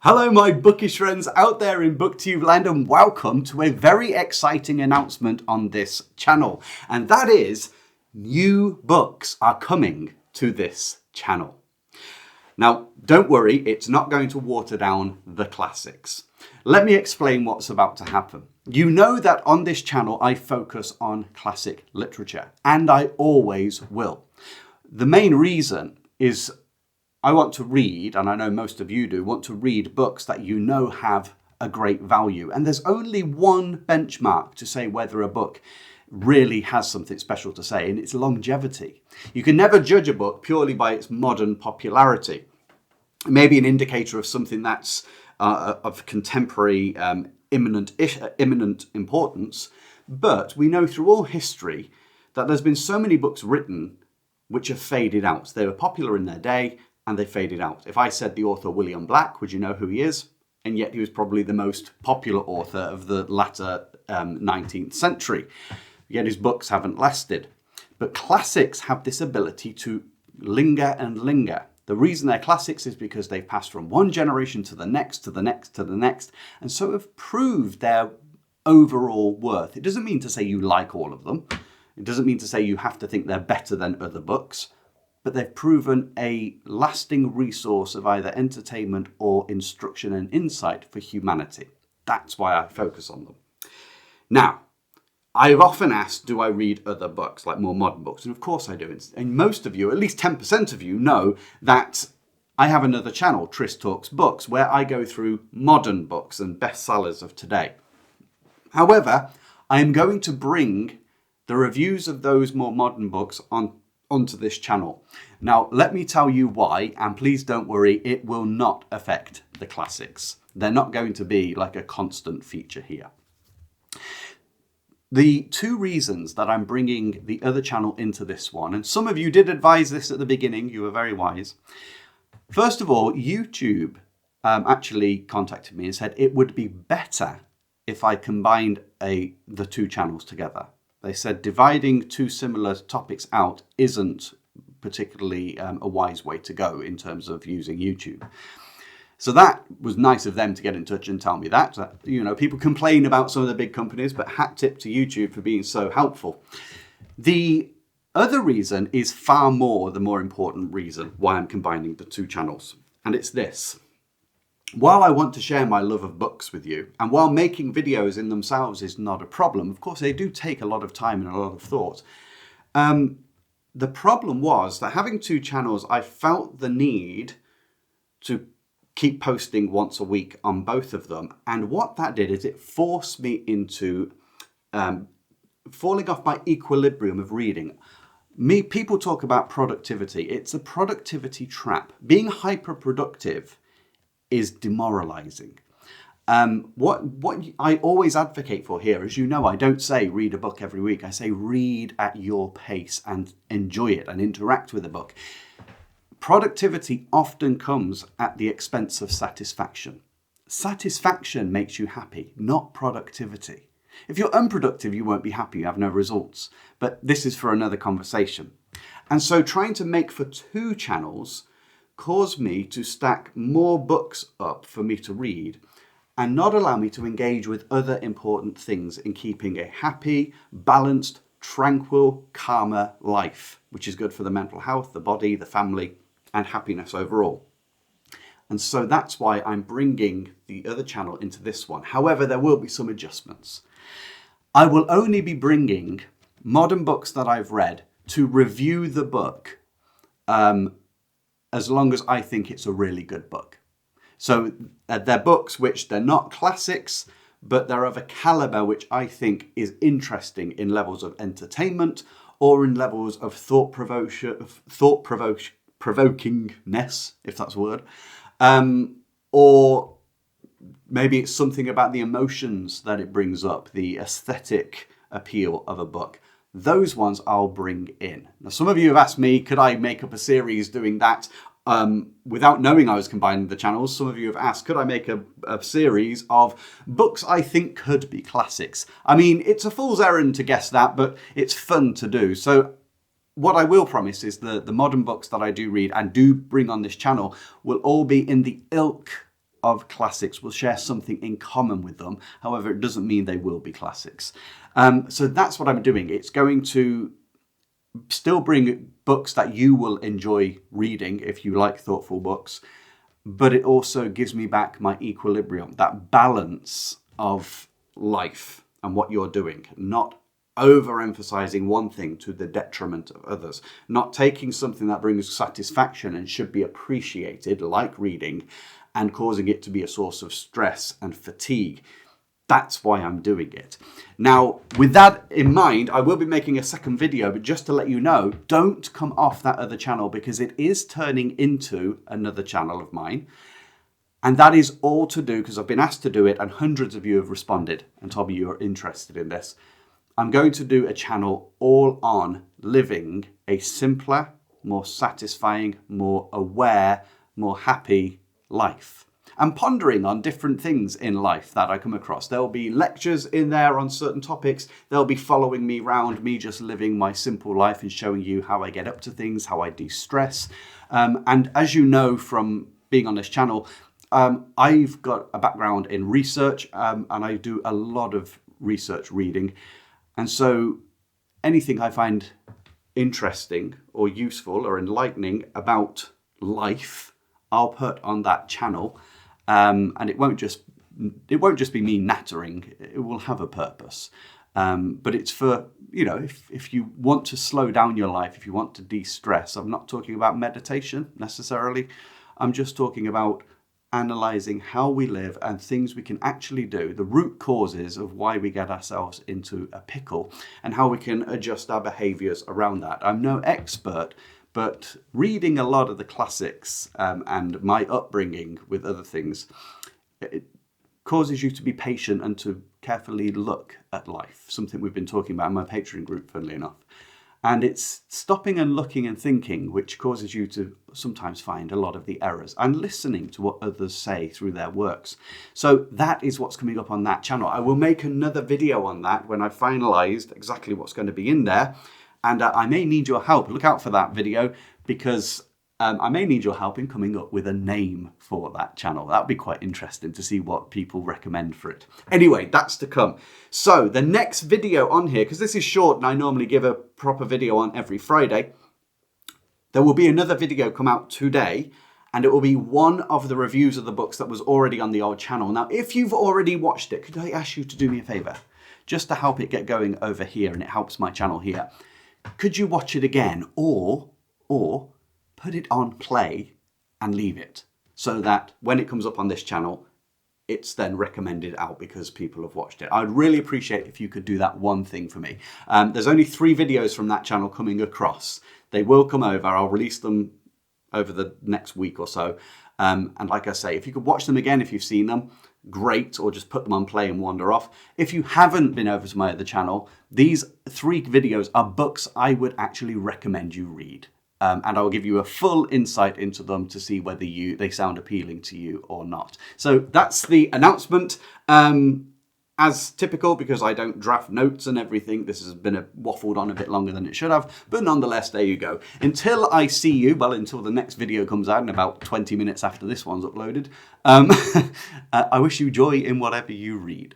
Hello my bookish friends out there in BookTube land, and welcome to a very exciting announcement on this channel. And that is, new books are coming to this channel. Now, don't worry, it's not going to water down the classics. Let me explain what's about to happen. You know that on this channel I focus on classic literature, and I always will. The main reason is I want to read, and I know most of you do, want to read books that you know have a great value. And there's only one benchmark to say whether a book really has something special to say, and it's longevity. You can never judge a book purely by its modern popularity. It may be an indicator of something that's of contemporary imminent importance, but we know through all history that there's been so many books written which have faded out. They were popular in their day, and they faded out. If I said the author William Black, would you know who he is? And yet he was probably the most popular author of the latter 19th century. Yet his books haven't lasted. But classics have this ability to linger and linger. The reason they're classics is because they've passed from one generation to the next, to the next, to the next, and so have proved their overall worth. It doesn't mean to say you like all of them. It doesn't mean to say you have to think they're better than other books. But they've proven a lasting resource of either entertainment or instruction and insight for humanity. That's why I focus on them. Now, I've often asked, do I read other books, like more modern books? And of course I do. And most of you, at least 10% of you, know that I have another channel, Tris Talks Books, where I go through modern books and bestsellers of today. However, I am going to bring the reviews of those more modern books onto this channel. Now, let me tell you why, and please don't worry, it will not affect the classics. They're not going to be like a constant feature here. The two reasons that I'm bringing the other channel into this one, and some of you did advise this at the beginning, you were very wise. First of all, YouTube actually contacted me and said it would be better if I combined the two channels together. They said dividing two similar topics out isn't particularly a wise way to go in terms of using YouTube. So that was nice of them to get in touch and tell me that. You know, people complain about some of the big companies, but hat tip to YouTube for being so helpful. The other reason is far more the more important reason why I'm combining the two channels. And it's this. While I want to share my love of books with you, and while making videos in themselves is not a problem, of course they do take a lot of time and a lot of thought. The problem was that having two channels, I felt the need to keep posting once a week on both of them. And what that did is it forced me into falling off my equilibrium of reading. People talk about productivity. It's a productivity trap. Being hyper-productive is demoralizing. What I always advocate for here, as you know, I don't say read a book every week. I say read at your pace and enjoy it and interact with the book. Productivity often comes at the expense of satisfaction. Satisfaction makes you happy, not productivity. If you're unproductive, you won't be happy, you have no results. But this is for another conversation. And so trying to make for two channels caused me to stack more books up for me to read and not allow me to engage with other important things in keeping a happy, balanced, tranquil, calmer life, which is good for the mental health, the body, the family, and happiness overall. And so that's why I'm bringing the other channel into this one. However, there will be some adjustments. I will only be bringing modern books that I've read to review the book as long as I think it's a really good book. So they're books which they're not classics, but they're of a caliber which I think is interesting in levels of entertainment or in levels of thought-provokingness, if that's a word. Or maybe it's something about the emotions that it brings up, the aesthetic appeal of a book. Those ones I'll bring in. Now, some of you have asked me, could I make up a series doing that without knowing I was combining the channels? Some of you have asked, could I make a series of books I think could be classics? I mean, it's a fool's errand to guess that, but it's fun to do. So what I will promise is the modern books that I do read and do bring on this channel will all be in the ilk of classics will share something in common with them. However, it doesn't mean they will be classics. So that's what I'm doing. It's going to still bring books that you will enjoy reading if you like thoughtful books, but it also gives me back my equilibrium, that balance of life and what you're doing, not overemphasizing one thing to the detriment of others, not taking something that brings satisfaction and should be appreciated, like reading, and causing it to be a source of stress and fatigue. That's why I'm doing it. Now, with that in mind, I will be making a second video, but just to let you know, don't come off that other channel because it is turning into another channel of mine. And that is all to do because I've been asked to do it and hundreds of you have responded and told me you're interested in this. I'm going to do a channel all on living a simpler, more satisfying, more aware, more happy life. And pondering on different things in life that I come across. There'll be lectures in there on certain topics. They'll be following me around, me just living my simple life and showing you how I get up to things, how I de-stress. And as you know from being on this channel, I've got a background in research and I do a lot of research reading. And so anything I find interesting or useful or enlightening about life, I'll put on that channel. And it won't just be me nattering. It will have a purpose. But it's for, you know, if you want to slow down your life, if you want to de-stress, I'm not talking about meditation necessarily. I'm just talking about analysing how we live and things we can actually do, the root causes of why we get ourselves into a pickle and how we can adjust our behaviours around that. I'm no expert, but reading a lot of the classics and my upbringing with other things, it causes you to be patient and to carefully look at life, something we've been talking about in my Patreon group, funnily enough. And it's stopping and looking and thinking, which causes you to sometimes find a lot of the errors and listening to what others say through their works. So that is what's coming up on that channel. I will make another video on that when I've finalized exactly what's going to be in there. And I may need your help. Look out for that video because I may need your help in coming up with a name for that channel. That would be quite interesting to see what people recommend for it. Anyway, that's to come. So the next video on here, because this is short and I normally give a proper video on every Friday, there will be another video come out today and it will be one of the reviews of the books that was already on the old channel. Now, if you've already watched it, could I ask you to do me a favor? Just to help it get going over here and it helps my channel here. Could you watch it again or put it on play and leave it so that when it comes up on this channel, it's then recommended out because people have watched it. I'd really appreciate if you could do that one thing for me. There's only 3 videos from that channel coming across. They will come over. I'll release them over the next week or so. And like I say, if you could watch them again, if you've seen them, great, or just put them on play and wander off. If you haven't been over to my other channel, these 3 videos are books I would actually recommend you read. And I'll give you a full insight into them to see whether they sound appealing to you or not. So that's the announcement. As typical, because I don't draft notes and everything, this has been waffled on a bit longer than it should have, but nonetheless, there you go. Until I see you, well, until the next video comes out in about 20 minutes after this one's uploaded, I wish you joy in whatever you read.